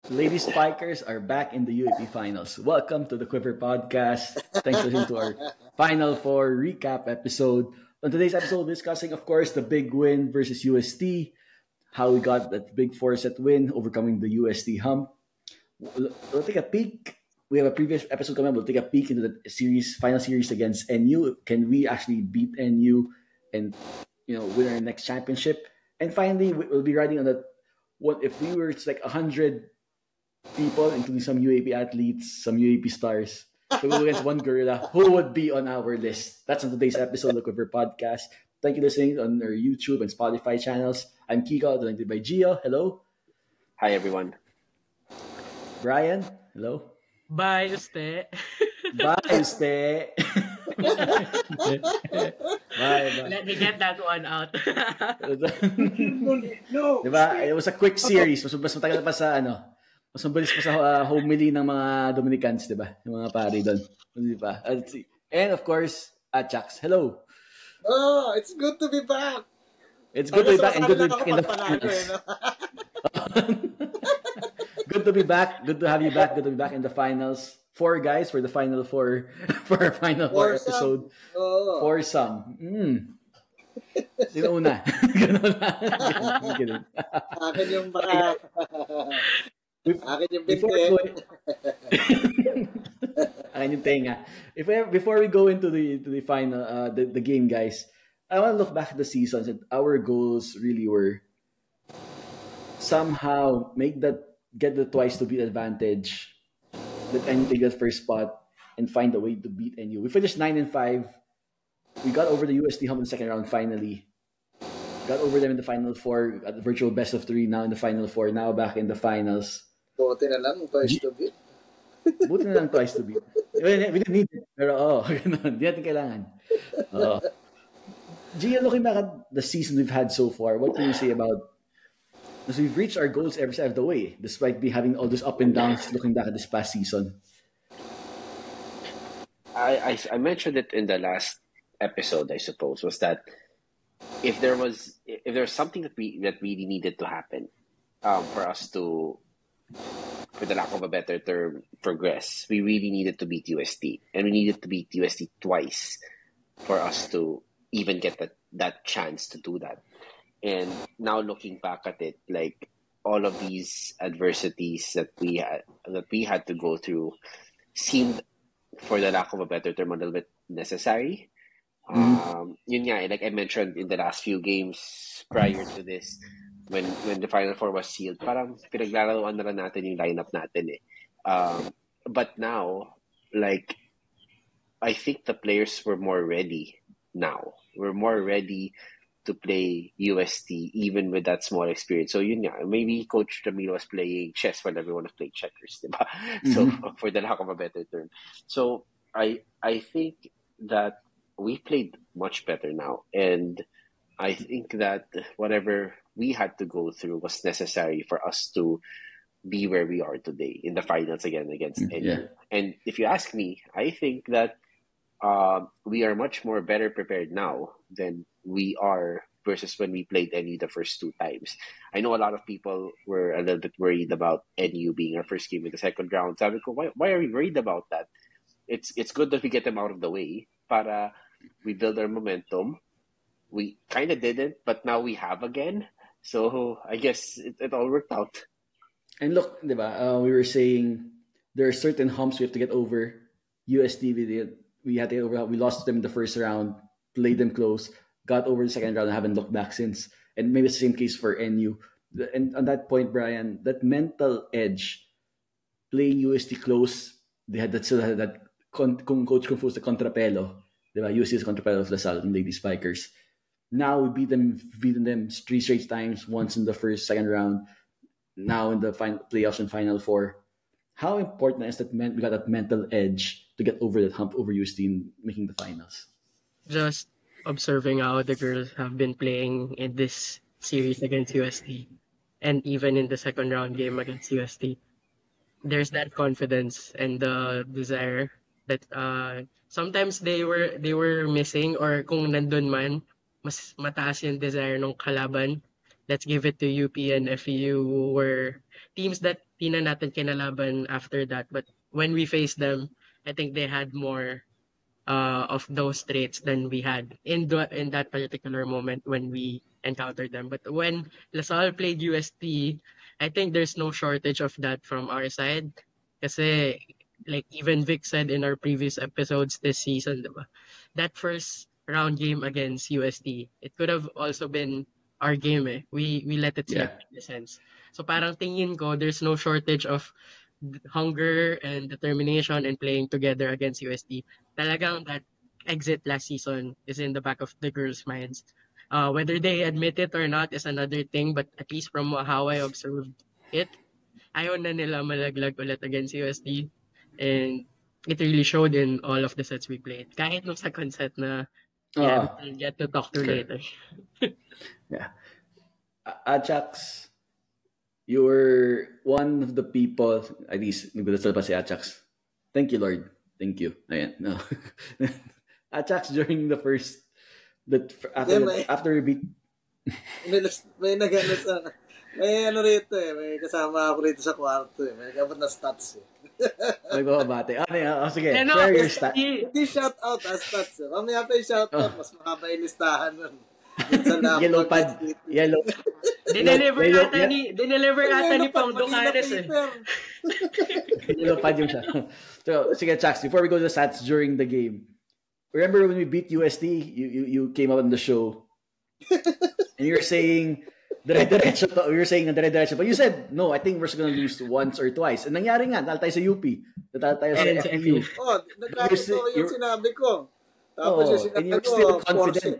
Lady Spikers are back in the UAP finals. Welcome to the Quiver Podcast. Thanks for listening to our Final Four recap episode. On today's episode, we're discussing, of course, the big win versus UST, how we got that big four-set win, overcoming the UST hump. We'll take a peek. We have a previous episode coming up. We'll take a peek into the final series against NU. Can we actually beat NU and win our next championship? And finally, we'll be riding on the what if we were like 100 people, including some UAP athletes, some UAP stars, to go against one gorilla, who would be on our list? That's on today's episode of the Quiver Podcast. Thank you for listening on our YouTube and Spotify channels. I'm Kiko, joined by Gio. Hello. Hi, everyone. Brian. Hello. Bye, Uste. Bye, Uste. Bye. Let me get that one out. No. Diba? It was a quick series. Mas matagal pa sa mas mabilis pa sa homily ng mga Dominicans, diba? Yung mga pari doon. Diba? And of course, Achax. Hello. Oh, it's good to be back. It's good to be back and good to be back in the finals. Good to be back. Good to have you back. Good to be back in the finals. 4 guys for the final four for our final four episode. Oh. Foursome. Sino una? Ganun na. Akin yung back. Akin yung binti. Akin yung tenga. Before we go into the final, the game, guys, I want to look back at the seasons and our goals really were somehow get the twice to beat advantage, let NU take that first spot, and find a way to beat NU. We finished 9-5. We got over the UST hump in the second round finally. Got over them in the final four at the virtual best of 3. Now in the final four. Now back in the finals. Buti na lang, twice to beat. Buti na lang twice to beat. We didn't need it. Pero ganun. Di natin kailangan. Gia, looking back at the season we've had so far, what can you say about? Because we've reached our goals every step of the way, despite having all those up and downs. Looking back at this past season, I mentioned it in the last episode, I suppose, was that if there was something that really needed to happen for us to, for the lack of a better term, progress, we really needed to beat UST, and we needed to beat UST twice for us to even get that chance to do that. And now looking back at it, like all of these adversities that we had to go through seemed, for the lack of a better term, a little bit necessary. Yun nga, like I mentioned in the last few games prior to this, when the Final Four was sealed, parang pinaglalaroan na lang natin yung lineup natin eh. But now, like, I think the players were more ready now. We're more ready to play UST even with that small experience. So yun nga, maybe Coach Ramiro was playing chess while everyone was playing checkers, diba? So for the lack of a better term. So I think that we played much better now, and I think that whatever we had to go through was necessary for us to be where we are today in the finals again against NU. Yeah. And if you ask me, I think that we are much more better prepared now than we are versus when we played NU the first 2 times. I know a lot of people were a little bit worried about NU being our first game in the second round. Sabi ko, why are we worried about that? It's good that we get them out of the way. Para we build our momentum. We kind of didn't, but now we have again. So I guess it all worked out. And look, diba, we were saying there are certain humps we have to get over. UST, we had to get over. We lost them in the first round, played them close, got over the second round, and haven't looked back since. And maybe it's the same case for NU. And on that point, Brian, that mental edge, playing UST close, they had that. Still had that. Kung Coach Kung Fu the contrapelo, diba? UST is the contrapelo of Lasal and Lady Spikers. Now we beaten them 3 straight times. Once in the first, second round. Now in the final playoffs and Final Four. How important is that we got that mental edge to get over that hump over UST in making the finals? Just observing how the girls have been playing in this series against UST, and even in the second round game against UST, there's that confidence and the desire that sometimes they were missing, or kung nandun man, mas mataas yung desire ng kalaban. Let's give it to UP and FEU were teams that tina natin kinalaban after that. But when we faced them, I think they had more of those traits than we had in that particular moment when we encountered them. But when LaSalle played UST, I think there's no shortage of that from our side. Kasi, like even Vic said in our previous episodes this season, diba? That first round game against UST, it could have also been our game eh. We let it slip in a sense. So parang tingin ko, there's no shortage of hunger and determination and playing together against UST. Talagang that exit last season is in the back of the girls' minds. Whether they admit it or not is another thing, but at least from how I observed it, ayaw na nila malaglag ulit against UST. And it really showed in all of the sets we played. Kahit nung second set na, we'll get to talk to later. Yeah. Ajax, you were one of the people, at least, nagdadasal pa si Ajax. Thank you, Lord. Thank you. Ayan, no. Ajax during the first, after we beat... may ano rito eh. May kasama ako rito sa kwarto eh. May nagabot na stats eh. Nagbabate. Sige, share your stats. Hindi shout out as stats eh. Mamaya pa yung shout out, mas makaba yung listahan nun. Yellow pad. Dineliver ata ni Pong Ducanes eh. Yellow pad yung siya. So, sige, Chax, before we go to the stats during the game, remember when we beat UST, you came up on the show, and you were saying, dire-diretso to. You were saying na dire-diretso. But you said, no, I think we're just gonna lose once or twice. And nangyari nga, natalo tayo sa UP. Natalo tayo sa FU. Nagkakito yung sinabi ko. Tapos yung sinabi and you're still confident.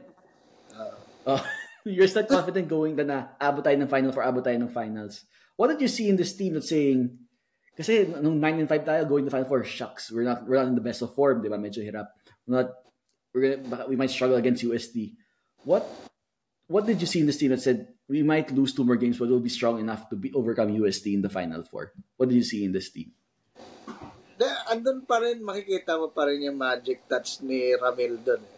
You're still confident going na abot tayo ng final for abot tayo ng finals. What did you see in this team that's saying, kasi nung 9-5 tayo going to final four, shucks, we're not in the best of form, di ba? Medyo hirap. We might struggle against USD. What did you see in this team that said we might lose 2 more games but we'll be strong enough to overcome USD in the final four? What did you see in this team? Andun pa rin, makikita mo pa rin yung magic touch ni Ramil doon eh.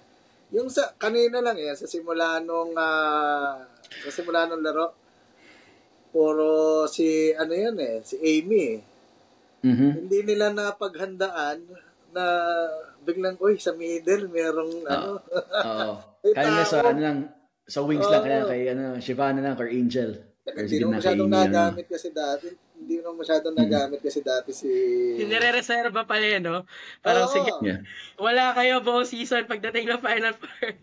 Yung sa kanina lang sa simula nung laro, puro si si Amy. Mm-hmm. Hindi nila napaghandaan na biglang sa middle merong Kaya sa wings lang kaya Shivana lang or Angel. Hindi naman masyadong nagamit kasi dati. Si... Nire-reserva pala yun, no? Parang sige, wala kayo buong season pagdating ng Final Four.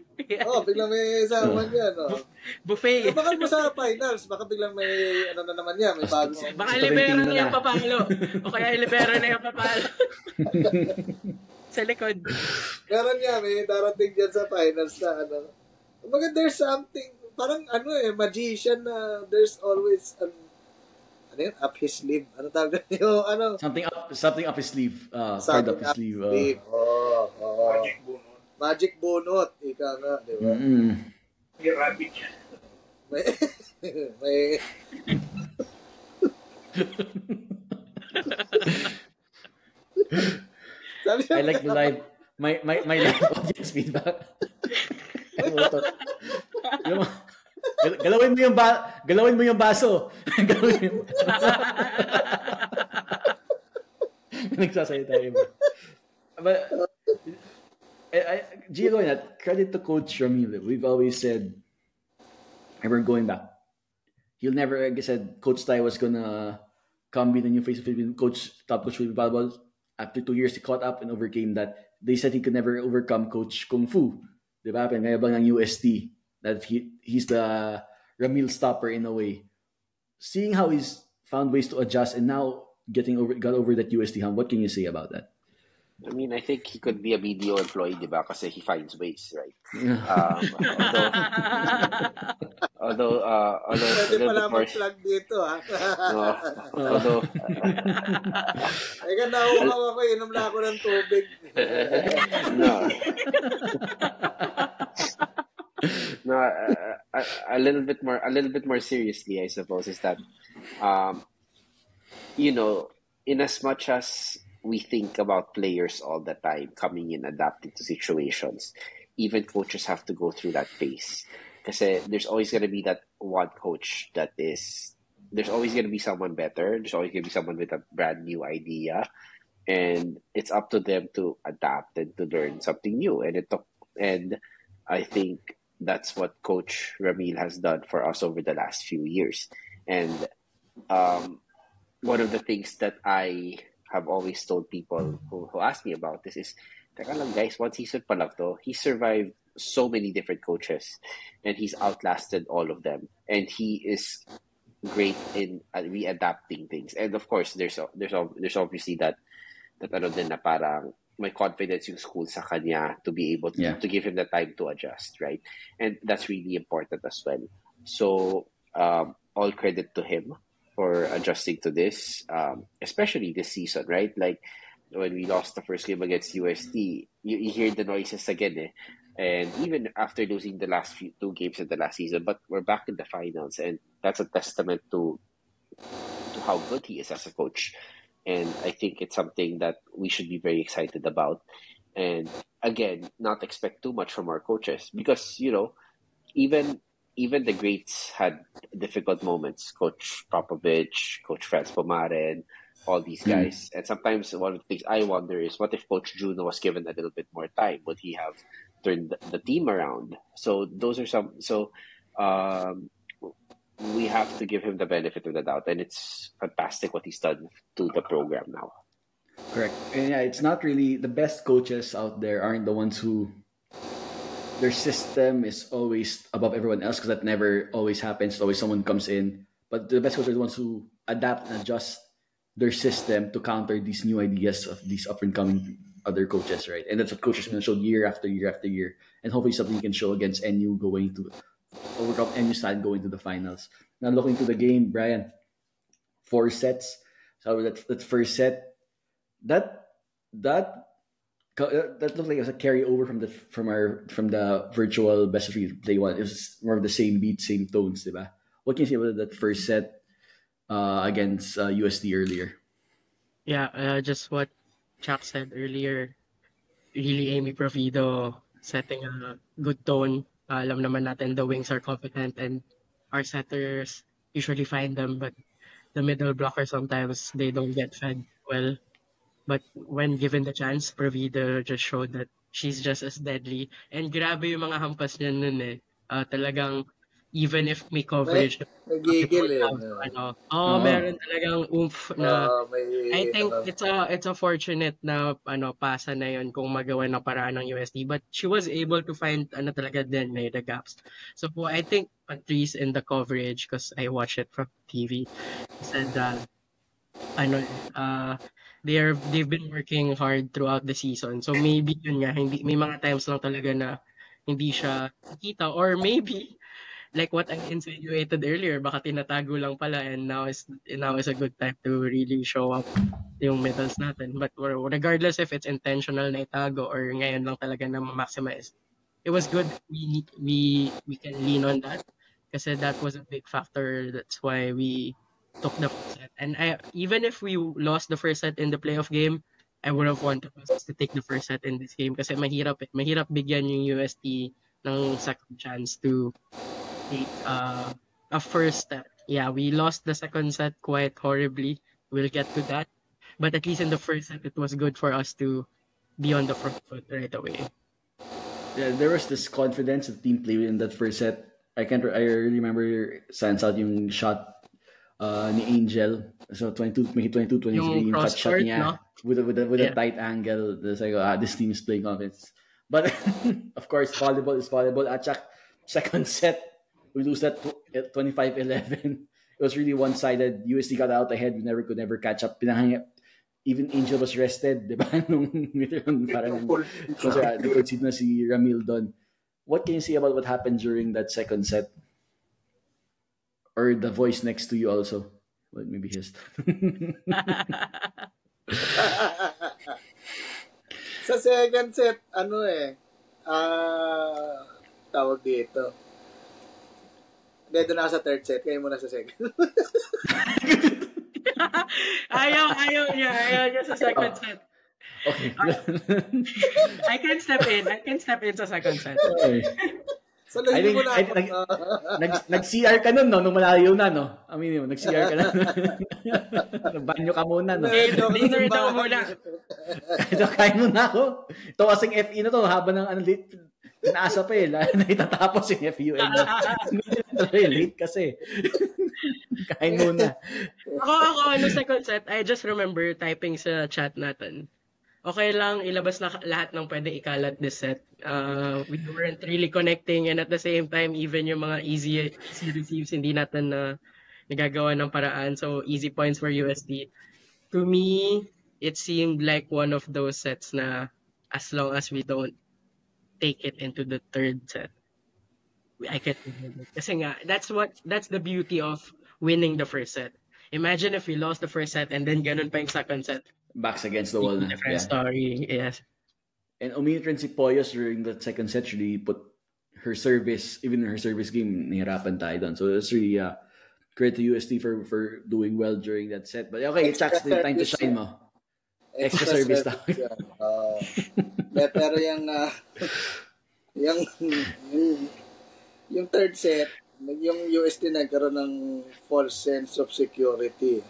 Biglang may saman yan, no? Buffet. Baka mo sa finals, baka biglang may na naman yan, may bago. Baka libero na yung papalo. O kaya libero na yung papalo. Sa likod. Meron nga, may darating dyan sa finals na Kumbaga, there's something, parang magician na there's always up his sleeve. Ano tawag yung Something up his sleeve. Card up his sleeve. Magic bunot. Ika nga, di ba? Mm-hmm. May rabbit yan. may I like the live my live audience feedback. Galawin mo yung baso. Nagsasalita yun. But Gio, credit to Coach Ramil. We've always said, and we're going back, he'll never, like I said, Coach Tai was gonna come be the new face of Philippine top coach Philippine volleyball. After 2 years, he caught up and overcame that. They said he could never overcome Coach Kung Fu. Diba? Ngayon bang ng UST that he's the Ramil stopper in a way. Seeing how he's found ways to adjust and now got over that UST hump, what can you say about that? I mean, I think he could be a BDO employee, diba? Kasi he finds ways, right? Although pwede pala mag-plug dito, ha? Although Eka, nauuhaw ako, inom na ako ng tubig. No, a little bit more seriously, I suppose, is that in as much as we think about players all the time coming in, adapting to situations, even coaches have to go through that phase. Because there's always going to be that one coach that is there's always going to be someone better. There's always going to be someone with a brand new idea, and it's up to them to adapt and to learn something new. And I think that's what Coach Ramil has done for us over the last few years. And um, one of the things that I have always told people who ask me about this is, Teka lang guys, one season pa lang to, he survived so many different coaches and he's outlasted all of them. And he is great in readapting things. And of course, there's obviously that ano din na parang may confidence yung school sa kanya to be able to give him the time to adjust, right? And that's really important as well. So all credit to him for adjusting to this, especially this season, right? Like when we lost the first game against UST, you hear the noises again, eh? And even after losing the last two games in the last season, but we're back in the finals, and that's a testament to how good he is as a coach. And I think it's something that we should be very excited about. And again, not expect too much from our coaches because, even the greats had difficult moments. Coach Popovich, Coach Franz Pomaren, all these guys. And sometimes one of the things I wonder is, what if Coach Juno was given a little bit more time? Would he have turned the team around? So those are some. So we have to give him the benefit of the doubt, and it's fantastic what he's done to the program now. Correct. And yeah, it's not really the best coaches out there aren't the ones who their system is always above everyone else, because that never always happens. Always someone comes in, but the best coaches are the ones who adapt and adjust their system to counter these new ideas of these up and coming other coaches, right? And that's what coaches can show year after year after year, and hopefully something you can show against NU going to overcome NU side going to the finals. Now looking to the game, Brian, 4 sets. So that first set, that looked like it was a carryover from the virtual best of 3 play one. It was more of the same beat, same tones, diba? What can you say about that first set against USD earlier? Yeah, just what Chuck said earlier. Really, Amy Provido setting a good tone. Alam naman natin the wings are competent and our setters usually find them, but the middle blocker sometimes they don't get fed well. But when given the chance, Provido just showed that she's just as deadly. And grabe yung mga hampas niya nun eh. Talagang, even if may coverage, Nagigil eh. meron talagang oomph na. I think it's a fortunate na pasa na yun kung magawa ng paraan ng USD. But she was able to find talaga din the gaps. So I think Patrice in the coverage, because I watched it from TV, said that they've been working hard throughout the season. So maybe yun nga, may mga times lang talaga na hindi siya nakita, or maybe like what I insinuated earlier, baka tinatago lang pala, and now is a good time to really show up yung medals natin. But regardless if it's intentional na itago or ngayon lang talaga na maximize, it was good. We can lean on that kasi that was a big factor. That's why we took the first set. And even if we lost the first set in the playoff game, I would have wanted us to take the first set in this game kasi mahirap bigyan yung UST ng second chance to take a first set. Yeah, we lost the second set quite horribly. We'll get to that. But at least in the first set, it was good for us to be on the front foot right away. Yeah, there was this confidence the team played in that first set. I remember stands out yung shot ni Angel. So 22, 23 yung cut shot niya, no? with a tight angle. It's like, this team is playing confidence. But of course, volleyball is volleyball. At second set, we lose that 25-11. It was really one-sided. USD got out ahead. We could never catch up. Even Angel was rested, di ba? Parang concede na si Ramil doon. What can you say about what happened during that second set? Or the voice next to you also? Well, maybe his. Sa second set, tawag dito. Dito na sa third set, kayo muna sa second. ayaw niya sa second set. Okay. I can step in sa second set. Okay. I Salahin think, mo na I, ako. nag-CR ka nun, no? Nung malayo na, no? I mean, nag-CR ka na. Nagbanyo ka muna, no? Dinner daw muna. Ito, kain muna ako. Ito kasing FE na to, haba ng late, pinaasa pa eh. Naitatapos yung FU. Late kasi. Kain muna. Ako, second set, I just remember typing sa chat natin. Okay lang, ilabas na lahat ng pwede ikalat this set. We weren't really connecting, and at the same time, even yung mga easy receives, hindi natin nagagawa ng paraan. So, easy points for USD. To me, it seemed like one of those sets na as long as we don't take it into the third set, I can win it. Kasi nga, that's the beauty of winning the first set. Imagine if we lost the first set and then ganun pa yung second set. Backs against the wall na. Different story, yes. And umitran si Poyos during the second set, really put her service, even in her service game, nahirapan tayo doon. So it's really credit to UST for doing well during that set. But okay, Chuck's the time to shine mo. Extra service daw. Pero yung third set, yung UST nagkaroon ng false sense of security.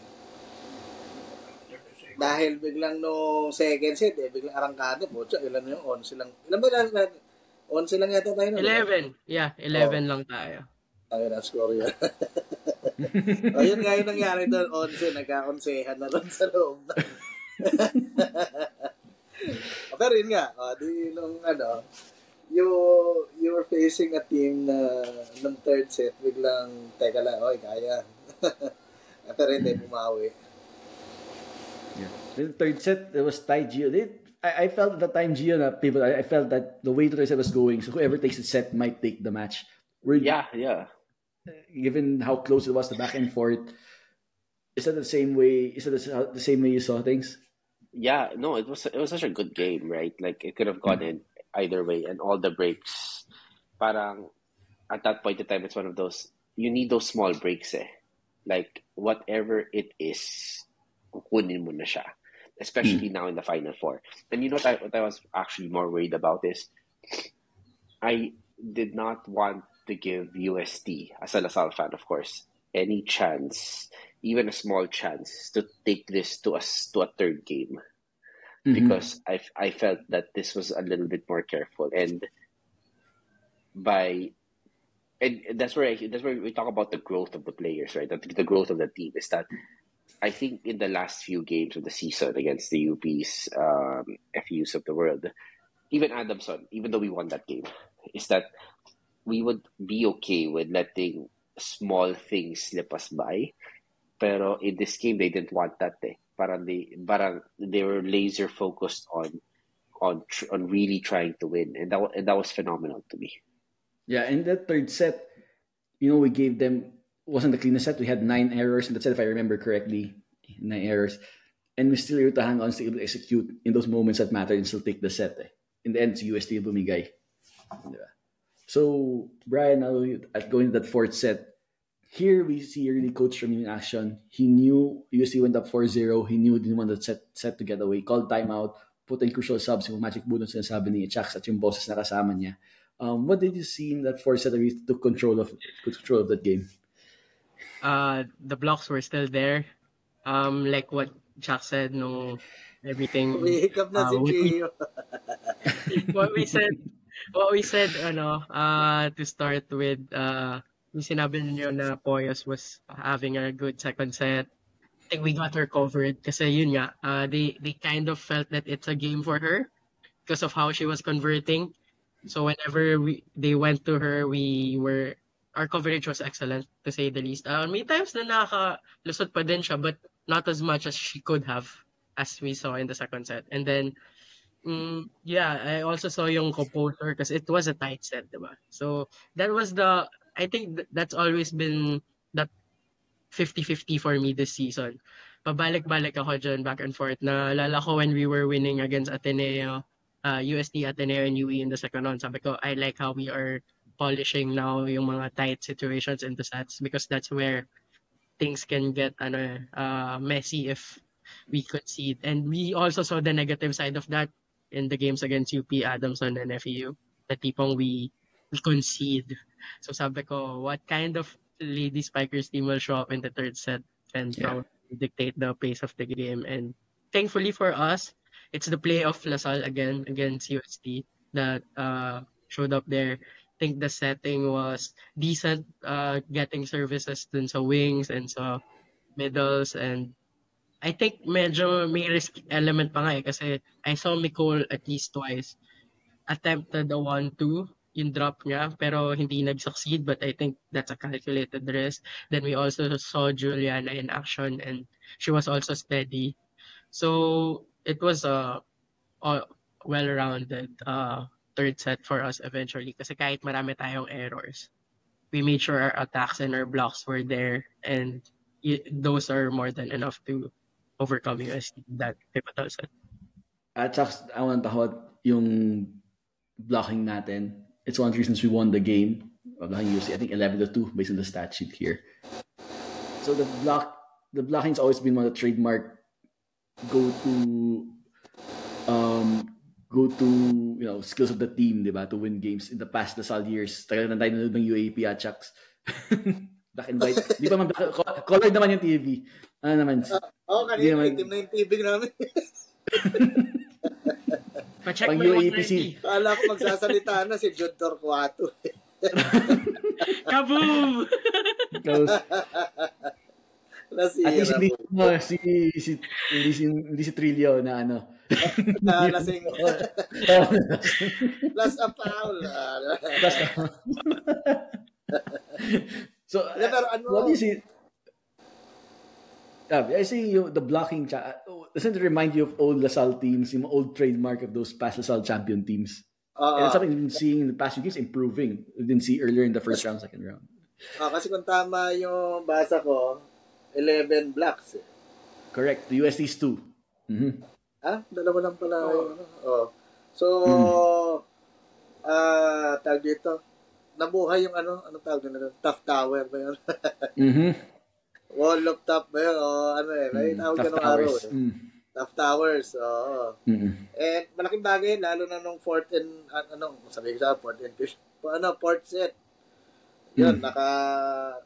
Dahil biglang no second set, biglang arangkada po. Ilan yung 11 lang. Ilan ba lang? 11 lang yata tayo. 11. Yeah, 11 lang tayo. Ay, na-score yun. Ayun nga yung nangyari doon. 11, nagka-onsehan na doon sa loob. Pero yun nga, di nung you were facing a team na ng third set, biglang, teka lang, kaya. Pero hindi, bumawi. Yeah. The third set, it was tied Gio. I felt at the time Gio na pivot. I felt that the way the third set was going, so whoever takes the set might take the match. Yeah. Given how close it was, the back and forth, is that the same way? Is that the same way you saw things? Yeah, no, it was such a good game, right? Like it could have gone in either way, and all the breaks. Parang at that point in time, it's one of those you need those small breaks, like whatever it is. Kukunin mo na siya, especially now in the Final Four. And you know what I was actually more worried about is I did not want to give UST, as a LaSalle fan, of course, any chance, even a small chance, to take this to a third game, because I felt that this was a little bit more careful, and that's where we talk about the growth of the players, right? The growth of the team is that. I think in the last few games of the season against the UP's FUs of the world, even Adamson, even though we won that game, is that we would be okay with letting small things slip us by. Pero in this game, they didn't want that. Parang they were laser focused on really trying to win, and that was phenomenal to me. Yeah, in that third set, we gave them. Wasn't the cleanest set. We had 9 errors in that set, if I remember correctly. 9 errors. And we still able to hang on, still able to execute in those moments that matter and still take the set. In the end, si UST bumigay. So, Brian, going to that fourth set, here we see really Coach Ramin in action. He knew UST went up 4-0. He knew he didn't want the set to get away. Called timeout, put in crucial subs, yung magic bonus na sabi ni Chax at yung bosses na kasama niya. What did you see in that fourth set that we took control of that game? The blocks were still there. Like what Jack said, no, everything. Umihikap na si Gio. What we said, to start with, yung sinabi niyo na Poyos was having a good second set. I think we got her covered kasi yun nga, they kind of felt that it's a game for her because of how she was converting. So whenever they went to her, our coverage was excellent, to say the least. May times na nakakalusot pa din siya, but not as much as she could have, as we saw in the second set. And then, I also saw yung composure because it was a tight set, diba? So, that was I think that's always been that 50-50 for me this season. Pabalik-balik ako dyan, back and forth. Naalala ko when we were winning against Ateneo, UST, Ateneo, and UE in the second round. Sabi ko, I like how we are polishing now yung mga tight situations in the sets because that's where things can get messy if we concede. And we also saw the negative side of that in the games against UP, Adamson, and FEU. The tipong we concede. So sabi ko, what kind of Lady Spikers team will show up in the third set and Yeah. probably dictate the pace of the game? And thankfully for us, it's the play of Lasal again against UST that showed up there. I think the setting was decent, getting services dun sa wings and sa middles, and I think medyo may risk element pa nga kasi I saw Nicole at least twice attempted the 1-2 yung drop niya pero hindi nag-succeed, but I think that's a calculated risk. Then we also saw Juliana in action and she was also steady. So it was a well-rounded third set for us eventually kasi kahit marami tayong errors, we made sure our attacks and our blocks were there, and those are more than enough to overcome USD that pivotal set. At saka, I want to talk about yung blocking natin. It's one of the reasons we won the game. Blocking USD, I think 11-2 based on the stat sheet here. So the blocking's always been one of the trademark go-to skills of the team, diba, to win games in the past Lasal years. Tagal na tayo nanonood ng UAP at Chucks. Black and white. Di pa man colored naman yung TV. Ano naman? Kanina itim na yung TV namin. Pa-check Pag mo yung UAPC. 190. Kala ko magsasalita na si Jude Torquato. Kaboom! At least hindi si Trillo na ano. Lasing. Last a foul. So, Pero ano? what do you see? I see the blocking. Doesn't it remind you of old Lasal teams, yung old trademark of those past Lasal champion teams? And it's something we've been seeing in the past few games improving. We didn't see earlier in the first round, second round. Kasi kung tama yung basa ko, 11 blocks. Correct. The USD's 2. Mm-hmm. Dalawa lang pala. So, tag dito. Nabuhay yung ano tawag nila? Tough Tower ba yun? Mm-hmm. Wall of Top ba yun? May tawag ka ng araw. Tough Towers. Mm-hmm. And malaking bagay, lalo na nung fourth and, sabi ko sa fourth and fifth, fourth set. Yun, parang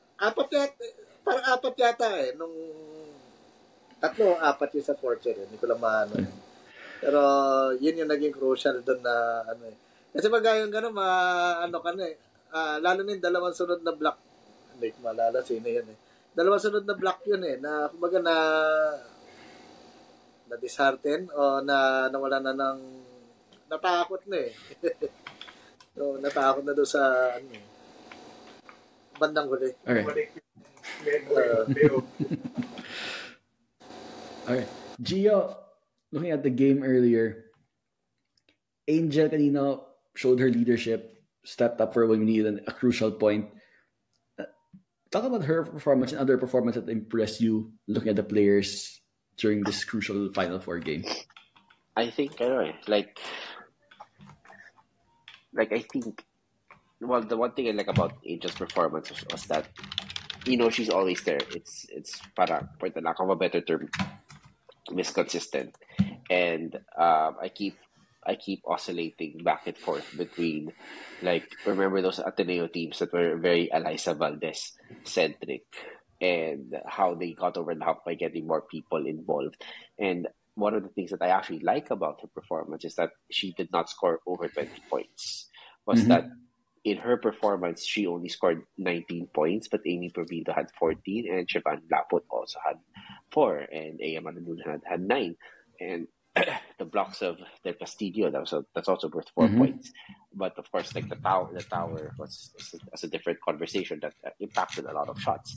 apat yata nung apat yung sa fourth set. Hindi ko lang maano. Pero, yun yung naging crucial doon na Kasi pag yung gano'n, lalo na yung dalawang sunod na block. Hindi ko maalala sino yun Dalawang sunod na block yun na kumbaga na dishearten o nawala na ng natakot na So, natakot na doon sa bandang huli. Okay. Alright. Gio, looking at the game earlier, Angel kanina showed her leadership, stepped up for when we needed a crucial point. Talk about her performance and other performances that impressed you looking at the players during this crucial Final Four game. I think, I think, well, the one thing I like about Angel's performance was that, she's always there. It's para, for the lack of a better term, Miss Consistent. And I keep oscillating back and forth between, remember those Ateneo teams that were very Eliza Valdez centric and how they got over the hump by getting more people involved. And one of the things that I actually like about her performance is that she did not score over 20 points. That in her performance, she only scored 19 points, but Amy Provito had 14 and Siobhan Lapot also had 4 and A.M. Ananun had 9. And the blocks of Del Castillo, that's also worth 4 points. But of course, the tower was a different conversation that impacted a lot of shots.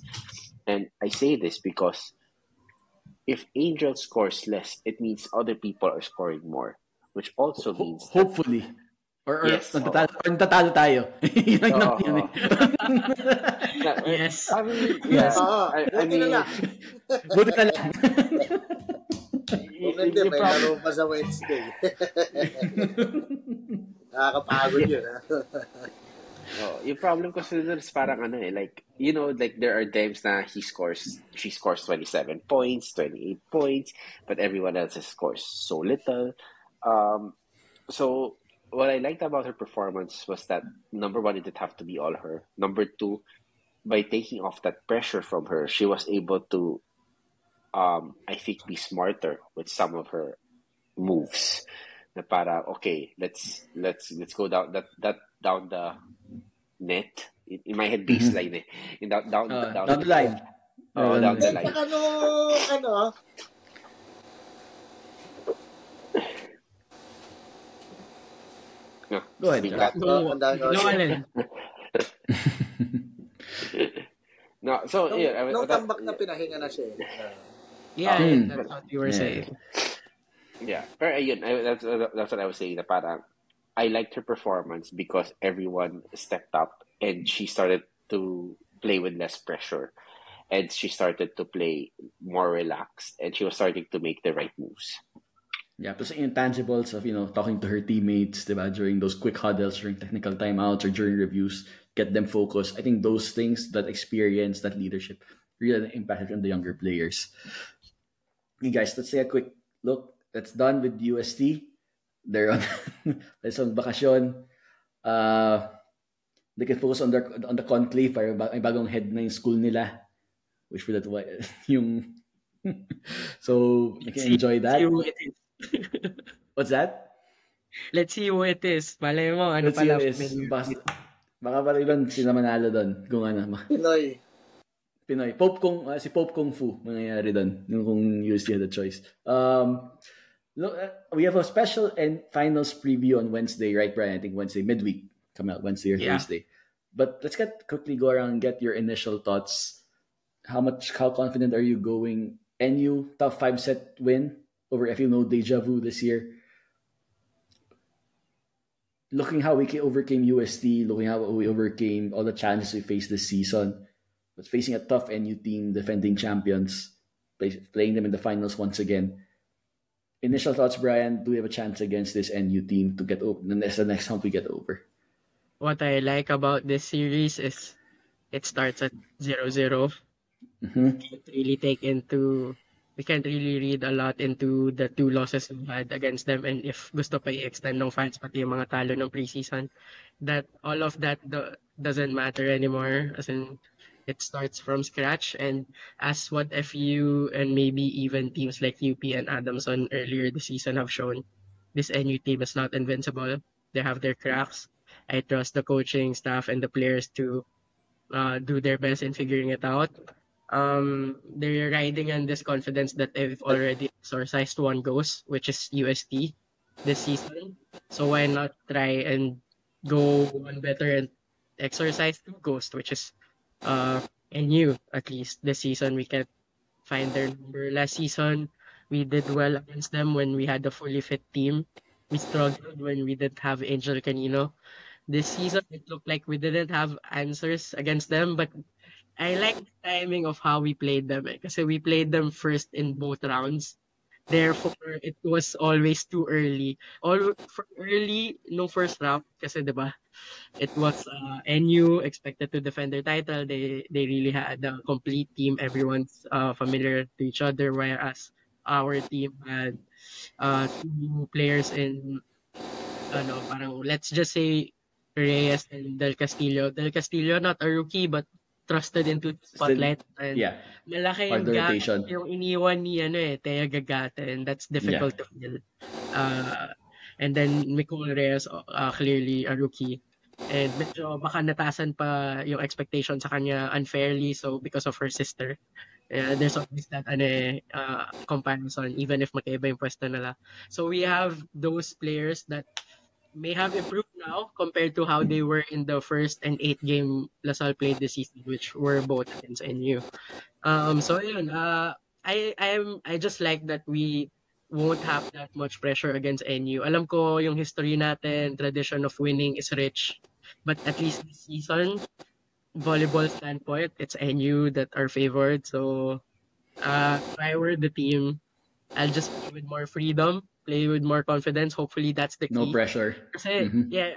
And I say this because if Angel scores less, it means other people are scoring more, which also means hopefully. Or yes. Natatalo tayo. Yes. I mean, yes. I mean, buti na lang. Hindi, may laro pa sa Wednesday. Nakakapagod yun. Yung problem ko sa is parang there are times na she scores 27 points, 28 points, but everyone else scores so little. So what I liked about her performance was that number one, it didn't have to be all her. Number two, by taking off that pressure from her, she was able to, I think, be smarter with some of her moves. Na para okay, let's go down down the net. In my head, baseline eh. Down Down the line. down the Then, line. saka No, Go ahead, speak Jack. that. No, ang dami no, kasi. Allen. No, so yeah, Nung comeback na pinahinga na siya eh. Yeah, Hmm. that's what you were Yeah. saying. yeah. Pero ayun, that's what I was saying. Na parang I liked her performance because everyone stepped up and she started to play with less pressure, and she started to play more relaxed, and she was starting to make the right moves. Yeah, plus intangibles of, talking to her teammates, diba, during those quick huddles, during technical timeouts, or during reviews, get them focused. I think those things, that experience, that leadership, really impacted on the younger players. Okay, guys, let's take a quick look. That's done with UST. They're on, they're on bakasyon. They can focus on the conclave, para may bagong head na yung school nila. Wish for that yung so they can enjoy that. See who it is. What's that? Let's see who it is. Malay mo, ano Let's see pala. who is. Baka pala ilan sila manalo doon. Kung ano. Pinoy. Pinoy. Si Pope Kung Fu mangyayari doon. Kung UST had a choice. Look, we have a special and finals preview on Wednesday, right, Brian? I think Wednesday, midweek. Come out Wednesday or Yeah. Thursday. But let's quickly go around and get your initial thoughts. How confident are you going? NU, top 5-set win over FU, no deja vu this year. Looking how we overcame UST, looking how we overcame all the challenges we faced this season, but facing a tough NU team, defending champions, playing them in the finals once again. Initial thoughts, Brian, do we have a chance against this NU team to get over? That's the next hump we get over. What I like about this series is it starts at 0-0. We can't really read a lot into the two losses we had against them, and if gusto pa i-extend ng fans pati yung mga talo ng preseason, that all of that doesn't matter anymore, as in it starts from scratch. And as what FU and maybe even teams like UP and Adamson earlier this season have shown, this NU team is not invincible. They have their cracks. I trust the coaching staff and the players to do their best in figuring it out. They're riding on this confidence that they've already exorcised one ghost, which is UST this season. So why not try and go one better and exorcise two ghosts, which is NU. At least this season we can find their number. Last season we did well against them when we had a fully fit team. We struggled when we didn't have Angel Canino. This season it looked like we didn't have answers against them, but I like the timing of how we played them kasi we played them first in both rounds. Therefore, it was always too early. Early no first round kasi 'di ba? It was NU expected to defend their title. They really had a complete team. Everyone's familiar to each other, whereas our team had two players in parang let's just say Reyes and Del Castillo. Del Castillo not a rookie but trusted into the spotlight, and malaki yung gap yung iniwan ni Teo Gagate, and that's difficult to fill. And then Nicole Reyes, clearly a rookie, and medyo baka natasan pa yung expectation sa kanya unfairly so because of her sister. There's always that comparison even if magkaiba yung pwesto nila. So we have those players that may have improved now compared to how they were in the first and 8th game LaSalle played this season, which were both against NU. So yun, I just like that we won't have that much pressure against NU. Alam ko yung history natin, tradition of winning is rich, but at least this season, volleyball standpoint, it's NU that are favored. So if I were the team, I'll just play with more freedom, play with more confidence. Hopefully that's the key. No pressure. Kasi,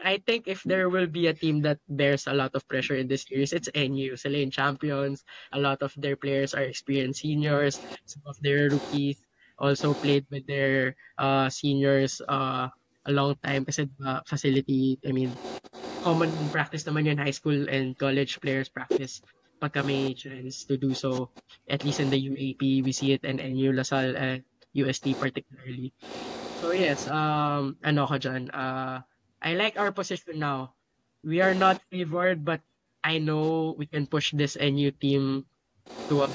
I think if there will be a team that bears a lot of pressure in this series, it's NU. Sila yung champions. A lot of their players are experienced seniors. Some of their rookies also played with their seniors a long time kasi facility, I mean, common practice naman yun, high school and college players practice pagka may chance to do so. At least in the UAP, we see it in NU, LaSalle, and UST particularly. So yes, ano ko dyan, I like our position now. We are not favored, but I know we can push this NU team to a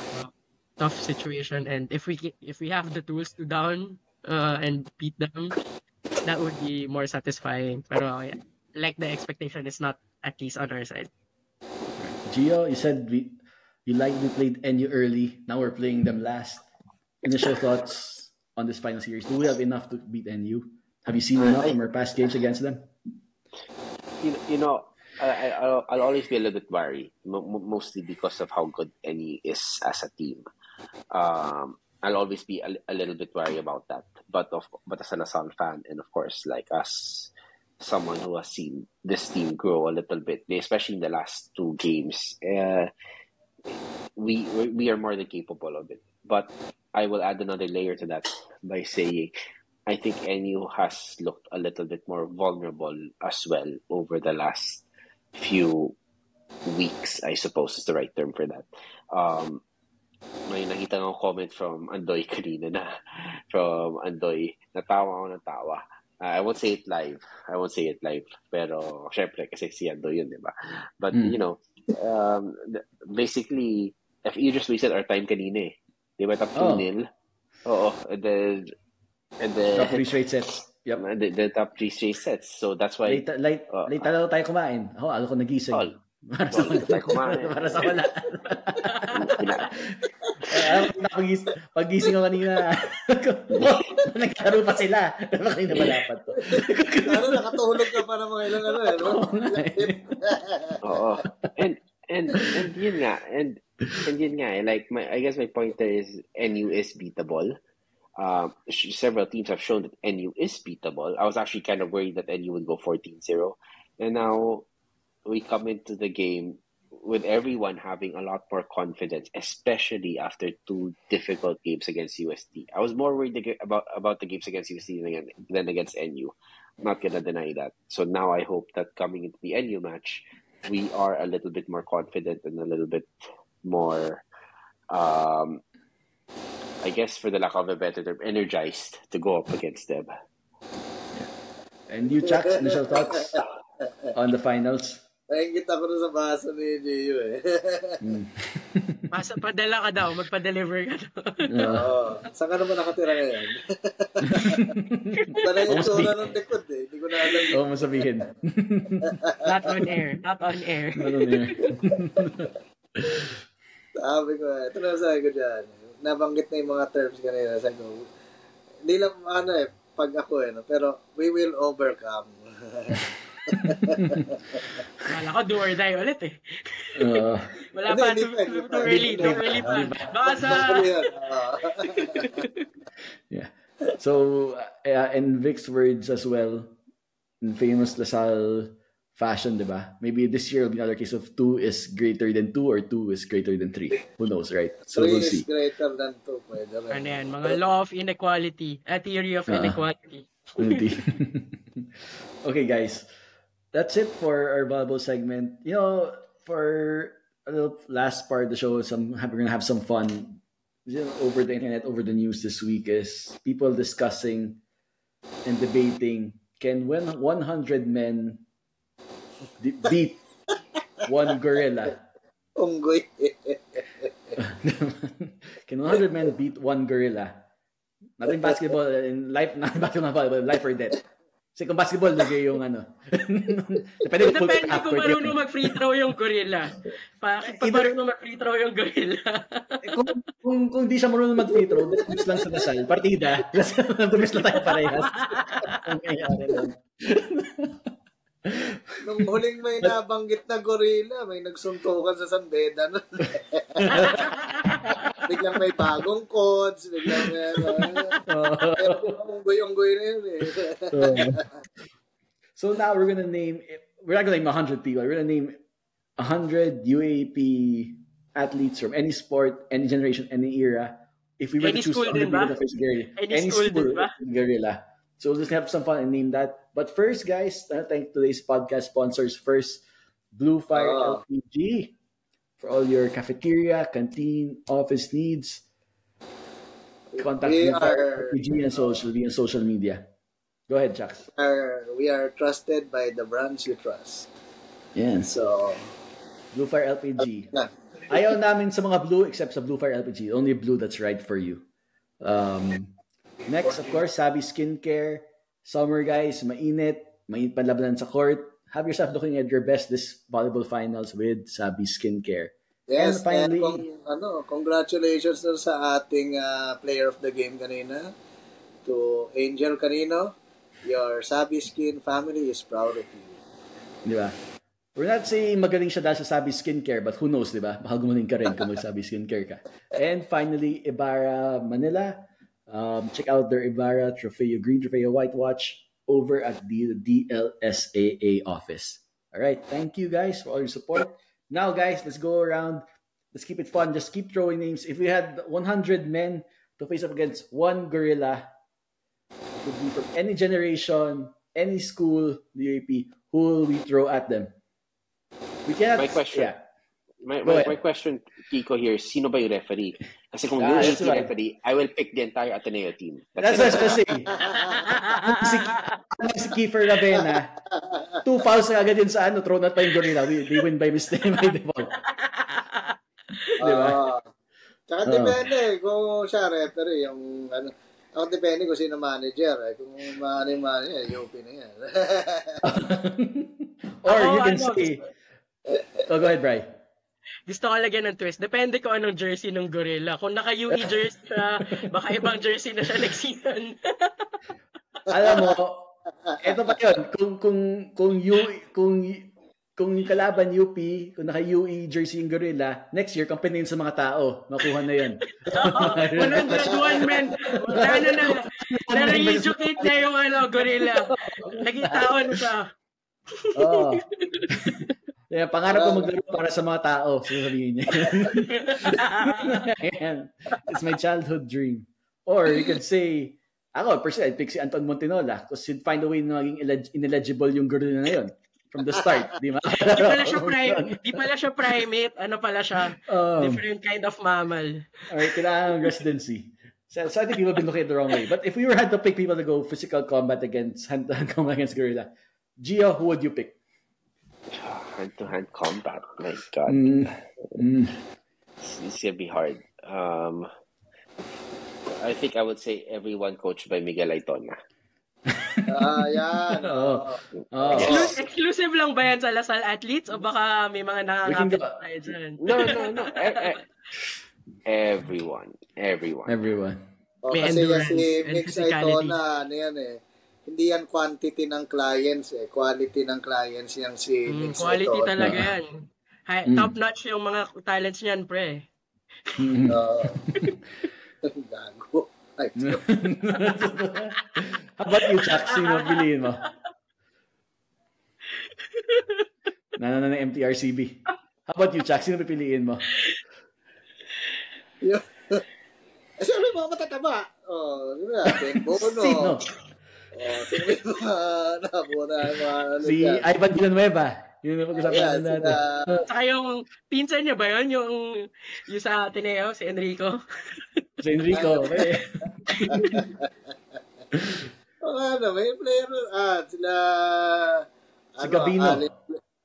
tough situation, and if we have the tools to down and beat them, that would be more satisfying. Pero yeah, like the expectation is not at least on our side. Gio, you said we played NU early. Now we're playing them last. Initial thoughts on this final series? Do we have enough to beat NU? Have you seen enough from our past games against them? I'll always be a little bit worried, mostly because of how good NU is as a team. I'll always be a little bit worried about that. But as a LaSalle fan, and of course, like us, someone who has seen this team grow a little bit, especially in the last 2 games, we are more than capable of it. But I will add another layer to that by saying I think NU has looked a little bit more vulnerable as well over the last few weeks, I suppose is the right term for that. May nakita ng comment from Andoy kanina from Andoy, natawa ako ng tawa. I won't say it live. Pero, syempre, kasi si Andoy yun, di ba? But, basically, if you just wasted our time kanina eh. Di ba, top 2-0? Oo. And then top 3 straight sets. Yep. The top 3 straight sets. So, that's why... Late tayo kumain. Ako, alam ko nagising. Para sa wala. Pag-gising ko kanina, nagkaro pa sila. Kanina malapat to. Nakatulog ka pa ng mga ilang Oo. And yun nga. And yun nga. Like, I guess my point there is NU is beatable. Several teams have shown that NU is beatable. I was actually kind of worried that NU would go 14-0. And now, we come into the game with everyone having a lot more confidence, especially after 2 difficult games against UST. I was more worried about the games against UST than against NU. I'm not going to deny that. So now I hope that coming into the NU match, we are a little bit more confident and a little bit more, I guess for the lack of a better term, energized to go up against them. And you, Chuck's initial thoughts on the finals? Nakikita ko na sa basa ni Gio eh. Padala ka daw, magpa-deliver ka daw. Oo. Saan ka naman nakatira ngayon? Para yung tura ng likod eh. Hindi ko na alam. Oo, masabihin. Not on air. Sabi ko, ito na sabi ko dyan. Nabanggit na yung mga terms kanina. Sabi ko, hindi lang pag ako pero we will overcome. Wala ko, do or die ulit eh. Wala pa, too early pa. Baka sa... Yeah. So, in Vic's words as well, in famous LaSalle fashion, diba? Maybe this year will be another case of 2 is greater than 2 or 2 is greater than 3. Who knows, right? So we'll see. 3 is greater than 2. Pwede rin. Ano yan? Mga law of inequality. Theory of inequality. Okay, guys. That's it for our volleyball segment. For a little last part of the show, we're gonna have some fun. Over the internet, over the news this week is people discussing and debating: can 100 men beat one gorilla? Unggoy. Can 100 men beat one gorilla? Not in basketball, in life, not in basketball, but life or death. Kasi kung basketball, lagay yung Depende kung marunong mag-free throw yung gorilla. Pag marunong mag-free throw yung gorilla. kung di siya marunong mag-free throw, dumis lang sa dasal, partida. Dumis lang tayo parehas. Nung huling may nabanggit na gorilla, may nagsuntukan sa San Beda. Biglang may bagong codes, biglang unggoy na yun eh. So now we're not gonna name 100 people. We're gonna name 100 UAP athletes from any sport, any generation, any era. If we were to choose any school, gorilla, din ba? So we'll just have some fun and name that. But first, guys, thank today's podcast sponsors. First, Blue Fire LPG for all your cafeteria, canteen, office needs. Contact Blue Fire LPG and social media. Go ahead, Jax. We are trusted by the brands you trust. Yeah. So, Blue Fire LPG. Ayaw namin sa mga blue except sa Blue Fire LPG. Only blue that's right for you. Next, of course, Sabi Skincare. Summer, guys, mainit panlabanan sa court. Have yourself looking at your best this volleyball finals with Sabi Skincare. Yes, and finally, congratulations sa ating player of the game kanina. To Angel Canino, your Sabi Skin family is proud of you. Di ba? We're not saying magaling siya dahil sa Sabi Skincare, but who knows, di ba? Baka gumaling ka rin kung mag-Sabi Skincare ka. And finally, Ibarra Manila. Check out their Ibarra Trofeo Green Trofeo White Watch over at the DLSAA office. All right. Thank you guys for all your support. Now, guys, let's go around. Let's keep it fun. Just keep throwing names. If we had 100 men to face up against one gorilla, it could be from any generation, any school, the UAP, who will we throw at them? We cannot. My question. Yeah. My question, Kiko, here is, sino ba yung referee? Kasi kung you're the referee, I will pick the entire Ateneo team. That's what I was saying. Si Kiefer Ravena, 2 fouls na agad yun sa thrown out pa yung gorilla. They win by mistake, by default. Diba? Tsaka depende kung siya referee, yung ako depende kung sino manager. Kung manager, UP na yan. Or you can say, go ahead, Bri. Gusto ko lagyan ng twist. Depende kung anong jersey ng gorilla. Kung naka-UE jersey siya, baka ibang jersey na siya next season. Alam mo, eto pa yun. Kung kalaban UP, kung naka-UE jersey yung gorilla, next year, kampanayin sa mga tao. Makuha na yun. 101 men. Na-re-educate na yung gorilla. Naging tao na siya. Oo. Yeah, pangarap ko maglaro para sa mga tao. Sabihin niya. It's my childhood dream. Or you could say, ako, personally, I'd pick si Anton Montinola because he'd find a way na maging ineligible yung gorilla na yun. From the start, di ba? Di pala siya primate. Ano pala siya? Different kind of mammal. Alright, kailangan ng residency. So I think people have been looking at it the wrong way. But if we had to pick people to go physical combat against hand-to-hand against gorilla, Gio, who would you pick? Hand-to-hand combat. My God. It's gonna be hard. I think I would say everyone coached by Miguel Aitona. Yan. Exclusive lang ba yan sa Lasal Athletes o baka may mga nakakapit tayo dyan? No. Everyone. Kasi si Mix Aitona, hindi yan quantity ng clients quality ng clients yan si Mix quality Aitona. Talaga yan. Top notch yung mga talents niyan, pre. Gago. How about you, Chuck? Sino piliin mo? Nana ng MTRCB. How about you, Chuck? Sino pipiliin mo? Siyempre mga matataba. Ben Bono. Sino? Si Ivan Villanueva. Yun yung pag-usapan natin. Saka yung pinsan niya ba yun? Yung sa Ateneo, si Enrico? Si Enrico. May player. Sila si Gavino.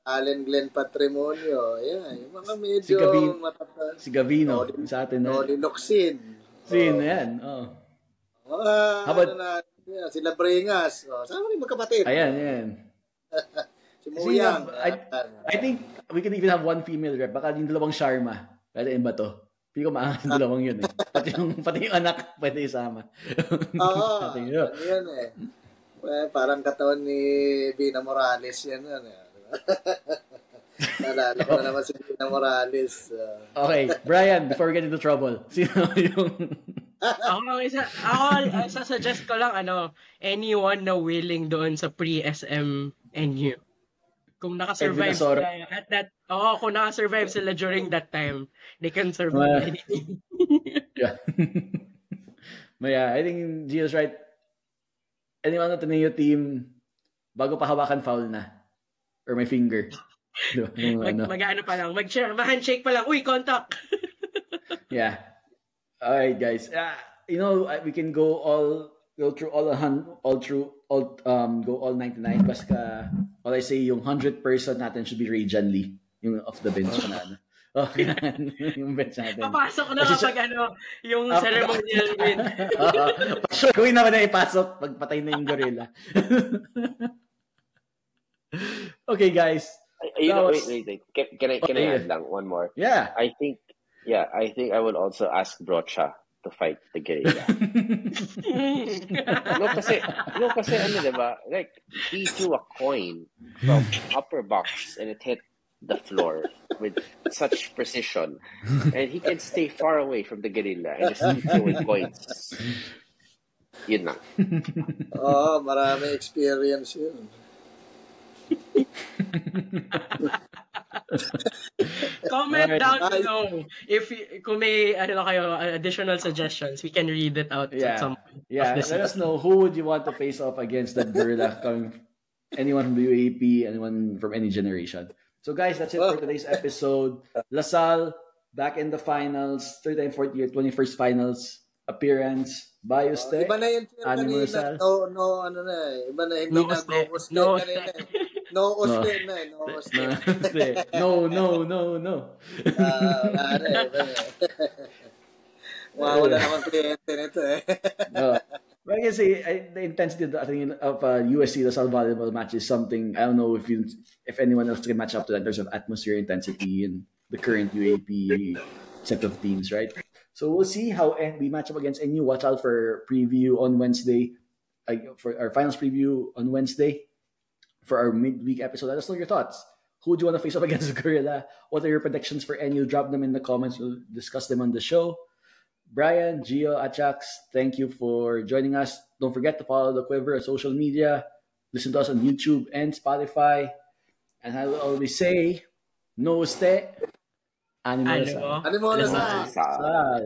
Allen Glenn Patrimonio. Yung mga medyo matata. Si Gavino sa atin. Noli Locsin. Sin, yan. Sila Bringas. Saan rin magkapatid? Ayan. Si Muyang. I think we can even have one female rep. Baka yung dalawang Sharma. Pwede ba to? Pili ko maangas yung dalawang yun Pati yung anak pwede isama. Oo. Yan parang katawan ni Bina Morales yan. Nalala ko na naman si Bina Morales. Okay, Brian, before we get into trouble, sino yung... Ako, suggest ko lang, anyone na willing doon sa pre-SM NU. Kung naka-survive sila at that, kung naka-survive sila during that time, they can survive anything. Yeah. But yeah, I think Gio's right. anyone on the Ateneo team, bago pa hawakan, foul na. Or may finger. Diba? Mag-ano pa lang, mag-handshake pa lang, uy, contact! Yeah. Alright, guys. We can go through all 99. Basta all I say, yung 100% natin should be Ray Jan Lee. Yung off the bench na. Yung bench natin. Papasok na kapag yung ceremonial win. Sure, gawin naman na ipasok pagpatay na yung gorilla. Okay, guys. Wait. Can I add lang one more? Yeah. I think I would also ask Brocha to fight the gorilla. no, kasi diba? Like, he threw a coin from upper box and it hit the floor with such precision, and he can stay far away from the gorilla and just keep throwing coins. Yun lang. Marami experience yun. Comment down below kung may kayo additional suggestions, we can read it out at some point. Yeah, let us know who would you want to face off against that gorilla coming, anyone from the UAP, anyone from any generation. So guys, that's it for today's episode. LaSalle back in the finals, third time, fourth year, 21st finals appearance. Bayuste. Iba na yun Animal kanina. Sal. No, Iba na, hindi na go-uste kanina. No-uste na. No. Wow, wala naman kliyente nito eh. Well, I can say the intensity of USC LaSalle volleyball match is something, I don't know if anyone else can match up to that in terms of atmosphere, intensity, and the current UAP set of teams, right? So we'll see how we match up against NU. Watch out for preview on Wednesday, for our finals preview on Wednesday. For our midweek episode, let us know your thoughts. Who do you want to face up against the Gorilla? What are your predictions for NU? Drop them in the comments. We'll discuss them on the show. Brian, Gio, Ajax, thank you for joining us. Don't forget to follow the Quiver on social media. Listen to us on YouTube and Spotify. And I will always say, no ste, animo na sa. Ano mo na sa?